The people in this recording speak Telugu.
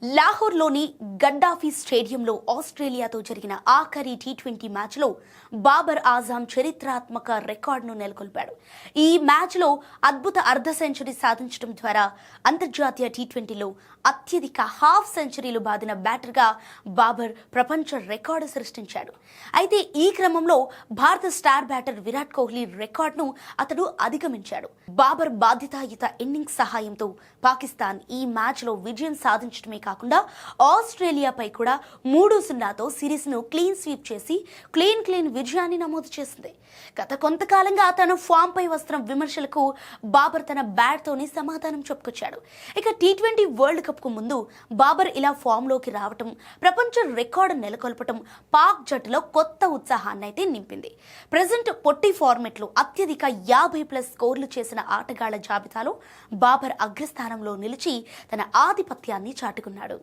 లాహోర్లోని గడ్డాఫీ స్టేడియంలో ఆస్ట్రేలియాతో జరిగిన ఆఖరి టీ20 మ్యాచ్లో బాబర్ ఆజం చరిత్రాత్మక రికార్డును నెలకొల్పాడు. ఈ మ్యాచ్లో అద్భుత అర్ధ సెంచరీ సాధించడం ద్వారా అంతర్జాతీయ టీ20లో అత్యధిక హాఫ్ సెంచరీలు బాదిన బ్యాటర్గా బాబర్ ప్రపంచ రికార్డు సృష్టించాడు. అయితే ఈ క్రమంలో భారత స్టార్ బ్యాటర్ విరాట్ కోహ్లీ రికార్డును అతడు అధిగమించాడు. బాబర్ బాధ్యతాయుత ఇన్నింగ్స్ సహాయంతో పాకిస్తాన్ ఈ మ్యాచ్లో విజయం సాధించడమే కాకుండా ఆస్ట్రేలియాపై కూడా 3-0తో సిరీస్ను క్లీన్ స్వీప్ చేసి క్లీన్ విజయాన్ని నమోదు చేసింది. గత కొంతకాలంగా తన ఫామ్ పై వస్తున్న విమర్శలకు బాబర్ తన బ్యాట్తోనే సమాధానం చెప్పుకొచ్చాడు. ఇక టీ20 వరల్డ్ కప్ కు ముందు బాబర్ ఇలా ఫామ్ లోకి రావటం, ప్రపంచ రికార్డు నెలకొల్పటం పాక్ జట్టులో కొత్త ఉత్సాహాన్ని అయితే నింపింది. ప్రెజెంట్ పొట్టి ఫార్మెట్ లో అత్యధిక 50+ స్కోర్లు చేసిన ఆటగాళ్ల జాబితాలో బాబర్ అగ్రస్థానంలో నిలిచి తన ఆధిపత్యాన్ని చాటుకున్నాడు.